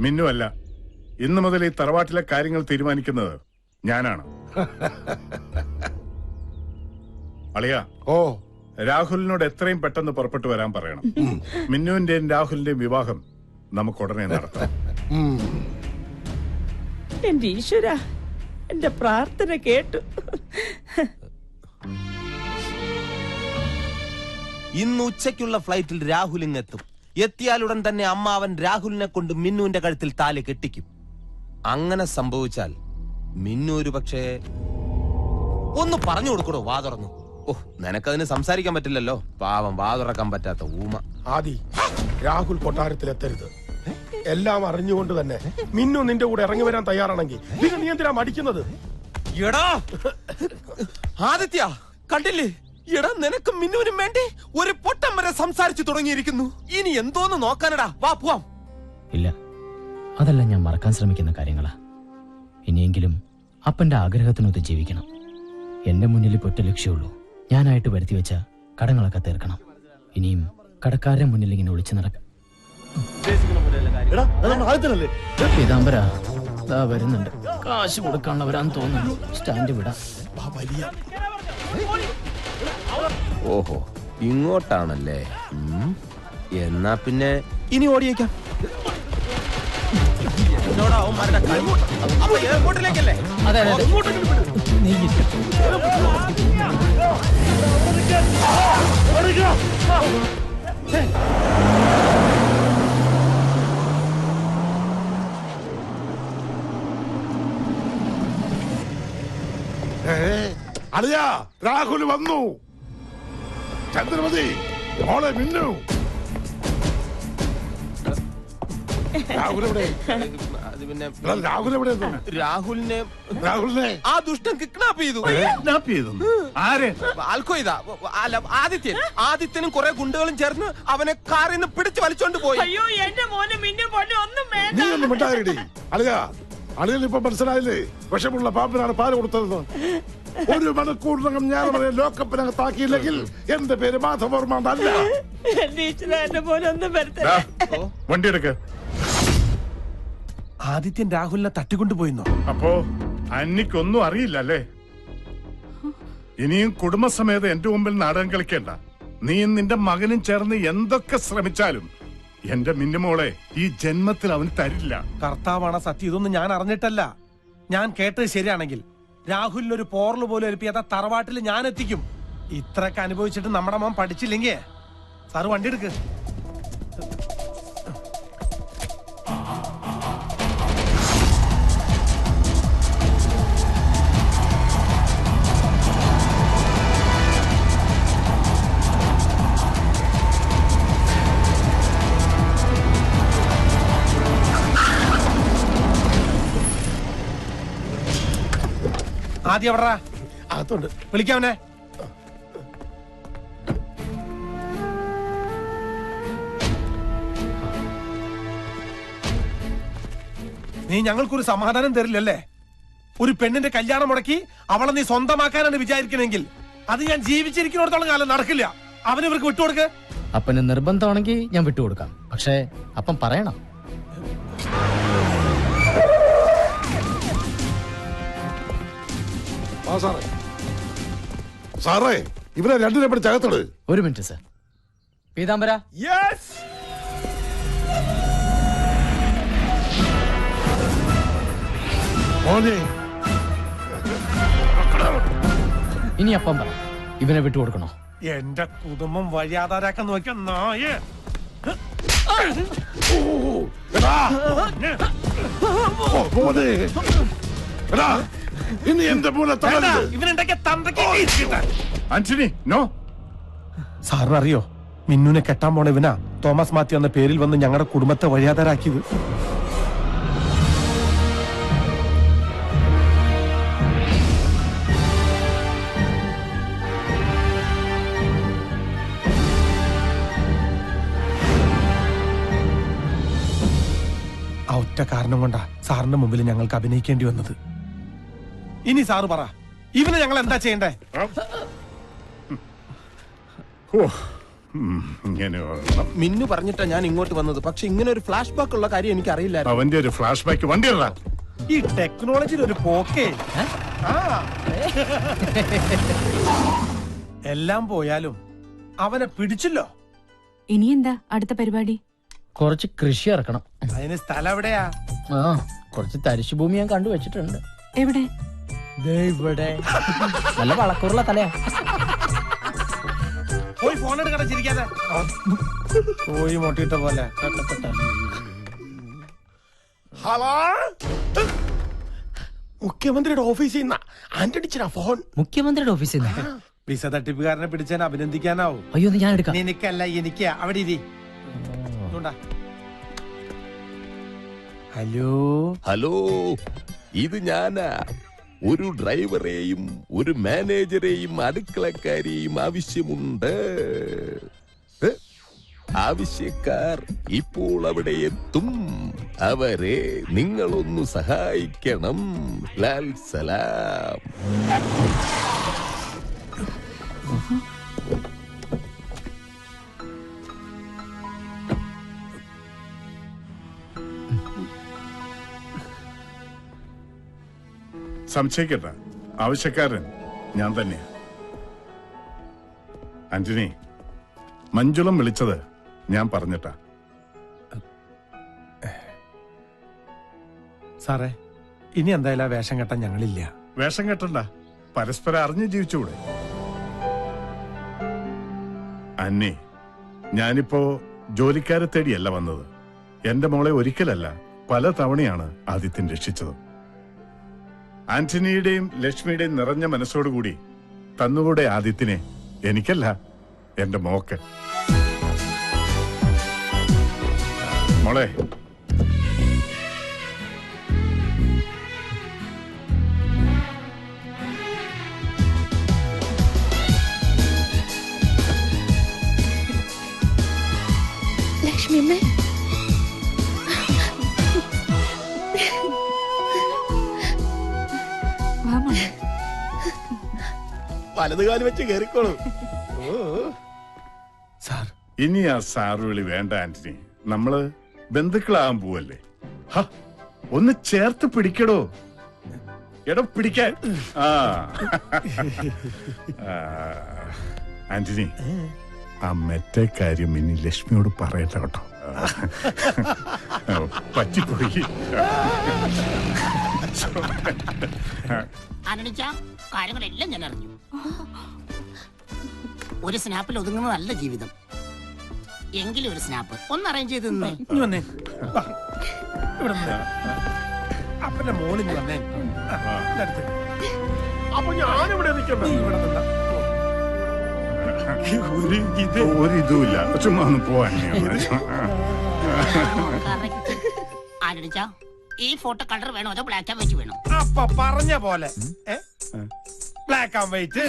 മിന്നു അല്ല. ഇന്നു മുതൽ ഈ തറവാട്ടിലെ കാര്യങ്ങൾ തീരുമാനിക്കുന്നത് ഞാനാണ്. അളിയ, രാഹുലിനോട് എത്രയും പെട്ടെന്ന് പുറപ്പെട്ടു വരാൻ പറയണം. മിന്നുവിന്റെയും രാഹുലിന്റെയും വിവാഹം നമുക്ക് ഉടനെ നടത്താം. എന്റെ ഈശ്വര, എന്റെ പ്രാർത്ഥന കേട്ടു. ഇന്ന് ഉച്ചയ്ക്കുള്ള ഫ്ലൈറ്റിൽ രാഹുൽ ഇങ്ങെത്തും. എത്തിയാലുടൻ തന്നെ അമ്മാവൻ രാഹുലിനെ കൊണ്ട് മിന്നുവിന്റെ കഴുത്തിൽ താലി കെട്ടിക്കും. അങ്ങനെ സംഭവിച്ചാൽ മിന്നു ഒരു പക്ഷേ ഒന്ന് പറഞ്ഞു കൊടുക്കണോ? വാ തുറന്നു. നിനക്കതിന് സംസാരിക്കാൻ പറ്റില്ലല്ലോ. പാവം, വാ തുറക്കാൻ പറ്റാത്ത ഊമ. ആദി, രാഹുൽ കൊട്ടാരത്തിലെത്തരുത്. എല്ലാം അറിഞ്ഞുകൊണ്ട് തന്നെ മിന്നു നിന്റെ കൂടെ ഇറങ്ങി വരാൻ തയ്യാറാണെങ്കിൽ പിന്നെ നീ എന്തിനാ മടിക്കുന്നത്? എടാ ആദിത്യ, കണ്ടില്ലേ? എടാ, നിനക്ക് മിന്നുവിനും വേണ്ടി ഒരു പൊട്ടം വരെ സംസാരിച്ചു തുടങ്ങിയിരിക്കുന്നു. ഇനി എന്തോന്ന് നോക്കാനടാ? വാ പോവാം. ഇല്ല, അതെല്ലാം ഞാൻ മറക്കാൻ ശ്രമിക്കുന്ന കാര്യങ്ങളാ. ഇനിയെങ്കിലും അപ്പന്റെ ആഗ്രഹത്തിനൊത്ത് ജീവിക്കണം. എന്റെ മുന്നിൽ ഒറ്റ ലക്ഷ്യമുള്ളൂ. ഞാനായിട്ട് വരുത്തി വെച്ച കടങ്ങളൊക്കെ തീർക്കണം. ഇനിയും കടക്കാരുടെ മുന്നിൽ ഇങ്ങനെ ഒളിച്ചു നടക്കാം. പീതാംബര വരുന്നുണ്ട്. കാശ് കൊടുക്കാനുള്ളവരാന്ന് തോന്നുന്നു. സ്റ്റാൻഡ് വിടാം. ഓഹോ, ഇങ്ങോട്ടാണല്ലേ? എന്നാ പിന്നെ ഇനി ഓടിയേക്കാം. എയർപോർട്ടിലേക്കല്ലേ? അതെ അതെ, അളിയ, രാഹുൽ വന്നു. ചന്ദ്രമതി, മോളെ മിന്നു. രാഹുലിനെ ആ ദുഷ്ടൻ കിഡ്നാപ്പ് ചെയ്തു. ആദിത്യനും കുറെ ഗുണ്ടകളും ചേർന്ന് അവനെ കാറിൽ നിന്ന് പിടിച്ചു വലിച്ചോണ്ട് പോയി. അയ്യോ, എന്റെ മോനെ മിന്നു പൊന്നു ഒന്നും വേണ്ട. നീ ഒന്നും മിണ്ടായിടി. അളിയനിപ്പൊ മനസ്സിലായില്ലേ? വിഷമുള്ള പാമ്പിനാണ് പാല് കൊടുത്തത്. ഒരു മണിക്കൂറിനകം ഞാൻ അവരെ ലോക്കപ്പിനകത്താക്കിയില്ലെങ്കിൽ എന്റെ പേര് മാധവർമ്മ അല്ല. എന്റെ മോനെ ഒന്നും വരത്തില്ല. വണ്ടി എടുക്ക. ആദിത്യൻ രാഹുലിനെ തട്ടിക്കൊണ്ടുപോയിന്നോ? അപ്പോ അന്നിക്കൊന്നും അറിയില്ല അല്ലേ? ഇനിയും കുടുംബസമേതം എന്റെ മുമ്പിൽ നാടകം കളിക്കേണ്ട. നീയും നിന്റെ മകനും ചേർന്ന് എന്തൊക്കെ ശ്രമിച്ചാലും എന്റെ മിന്നുമോളെ ഈ ജന്മത്തിൽ അവന് തരില്ല. കർത്താവാണ് സത്യം. ഇതൊന്നും ഞാൻ അറിഞ്ഞിട്ടല്ല. ഞാൻ കേട്ടത് ശരിയാണെങ്കിൽ രാഹുലിനൊരു പോറല് പോലും ഏൽപ്പിയാത്ത തറവാട്ടിൽ ഞാൻ എത്തിക്കും. ഇത്രയൊക്കെ അനുഭവിച്ചിട്ട് നമ്മുടെ മോൻ പഠിച്ചില്ലെങ്കിൽ സാറ് വണ്ടി എടുക്ക്. ആദ്യം എവിടാ? അകത്തുണ്ട്. വിളിക്കാവനെ. നീ ഞങ്ങൾക്കൊരു സമാധാനം തരില്ലല്ലേ? ഒരു പെണ്ണിന്റെ കല്യാണം മുടക്കി അവളെ നീ സ്വന്തമാക്കാനാണ് വിചാരിക്കണമെങ്കിൽ അത് ഞാൻ ജീവിച്ചിരിക്കുന്നിടത്തോളം കാലം നടക്കില്ല. അവന് ഇവർക്ക് വിട്ടുകൊടുക്ക്. അപ്പന് നിർബന്ധമാണെങ്കിൽ ഞാൻ വിട്ടുകൊടുക്കാം. പക്ഷേ അപ്പം പറയണം. സാറേ, ഇവരെ രണ്ടിനെ പിടിച്ച് അകത്തോട്. ഒരു മിനിറ്റ് സർ. പീതാംബര. ഇനി അപ്പം പറ, ഇവനെ വിട്ടുകൊടുക്കണോ? എന്റെ കുടുംബം വഴിയാധാരാക്കാൻ നോക്കിയ നായ. സാറിനറിയോ, മിന്നുനെ കെട്ടാൻ പോണ ഇവനാ തോമസ് മാത്യു എന്ന പേരിൽ വന്ന് ഞങ്ങളുടെ കുടുംബത്തെ വഴിയാധാരാക്കിയത്. ആ ഒറ്റ കാരണം കൊണ്ടാ സാറിന്റെ മുമ്പിൽ ഞങ്ങൾക്ക് അഭിനയിക്കേണ്ടി വന്നത്. ഇനി സാറ് പറ, ഇവന് ഞങ്ങൾ എന്താ ചെയ്യണ്ടേ? ഇങ്ങനെ വേണം. മിന്നു പറഞ്ഞിട്ടാ ഞാൻ ഇങ്ങോട്ട് വന്നത്. പക്ഷെ ഇങ്ങനെ ഒരു ഫ്ലാഷ് ബാക്ക് ഉള്ള കാര്യം എനിക്ക് അറിയില്ലായിരുന്നു. അവന്റെ ഒരു ഫ്ലാഷ് ബാക്ക് വണ്ടി ഇടാ. ഈ ടെക്നോളജിയിൽ ഒരു പോക്കേ. ആ. എല്ലാം പോയാലും അവനെ പിടിച്ചല്ലോ. ഇനി എന്താ അടുത്ത പരിപാടി? കുറച്ച് കൃഷി ഇറക്കണം. അതിന് സ്ഥലം എവിടെയാ? ആ കുറച്ച് തരിശുഭൂമി ഞാൻ കണ്ടുവച്ചിട്ടുണ്ട്. എവിടെ? ദേ ഇവിടെ. നല്ല വളക്കൂറുള്ള തലയാ. പോയി ഫോൺ എടുക്കണ ചിരിക്കാതെ. പോയി മൊട്ടിയിട്ട പോലെ. ഹലോ, മുഖ്യമന്ത്രിയുടെ ഓഫീസിൽ നിന്നാ ആന്റണിച്ചിനാ ഫോൺ. മുഖ്യമന്ത്രിയുടെ ഓഫീസിൽ നിന്ന്. വിസ തട്ടിപ്പുകാരനെ പിടിച്ചാൽ അഭിനന്ദിക്കാനാവും. അയ്യോ ഒന്ന് ഞാൻ എടുക്കാം. നിനക്കല്ല എനിക്ക്. അവിടെ ഇരി. ഇതുകൊണ്ടാ. ഹലോ. ഹലോ, ഇത് ഞാനാ. ഒരു ഡ്രൈവറെയും ഒരു മാനേജരെയും അടുക്കളക്കാരെയും ആവശ്യമുണ്ട്. ആവശ്യക്കാർ ഇപ്പോൾ അവിടെ എത്തും. അവരെ നിങ്ങളൊന്നു സഹായിക്കണം. ലാൽ സലാം. സംശയിക്കട്ട, ആവശ്യക്കാരൻ ഞാൻ തന്നെയാ. ആന്റണി, മഞ്ജുളം വിളിച്ചത് ഞാൻ പറഞ്ഞിട്ടാ. സാറേ, ഇനി എന്തായാലും ആ വേഷം കെട്ടാൻ ഞങ്ങളില്ല. വേഷം കെട്ടണ്ട, പരസ്പരം അറിഞ്ഞു ജീവിച്ചുകൂടെ? അന്നേ, ഞാനിപ്പോ ജോലിക്കാരെ തേടിയല്ല വന്നത്. എന്റെ മോളെ ഒരിക്കലല്ല പല തവണയാണ് ആദിത്യൻ രക്ഷിച്ചത്. ആന്റണിയുടെയും ലക്ഷ്മിയുടെയും നിറഞ്ഞ മനസ്സോടുകൂടി തന്നുകൂടെ ആദിത്യനെ, എനിക്കല്ല എന്റെ മോക്ക്. മോളെ, ലക്ഷ്മി അമ്മേ. വലതുകാലം വെച്ച് കേറിക്കോളൂ. സാർ, ഇനി ആ സാറ് വിളി വേണ്ട ആന്റണി. നമ്മള് ബന്ധുക്കളാകാൻ പോവല്ലേ. ഹ, ഒന്ന് ചേർത്ത് പിടിക്കടോ. എടോ പിടിക്കാൻ. ആ ആന്റണി, ആ മറ്റേ കാര്യം ഇനി ലക്ഷ്മിയോട് പറയട്ടെ കേട്ടോ. പറ്റിപ്പോയി. ആനണിച്ച കാര്യങ്ങളെല്ലാം ഞാൻ അറിഞ്ഞു. ഒരു സ്നാപ്പിൽ ഒതുങ്ങുന്നതല്ല ജീവിതം. എങ്കിലും ഒരു സ്നാപ്പ് ഒന്ന് അറേഞ്ച് ചെയ്ത് നിന്നേ. ഇനി വന്നേ. വാ. ഇവിടെ നിന്ന്. അപ്പന്റെ മോളിഞ്ഞ് വന്നേ. ആ, ഇതടുത്ത്. അപ്പൊ ഞാനിവിടെ നിൽക്കണ്ട. നീ ഇവിടെ നിന്നാ. ഒരു ഇതുമില്ല, ചുമ്മാ ഒന്ന് പോവാൻ. ആനണിച്ച, ഈ ഫോട്ടോ കളർ വേണോ അതോ ബ്ലാക്ക് ആൻഡ് വൈറ്റ് വേണോ? അപ്പൊ പറഞ്ഞ പോലെ ബ്ലാക്ക് ആൻഡ് വൈറ്റ്.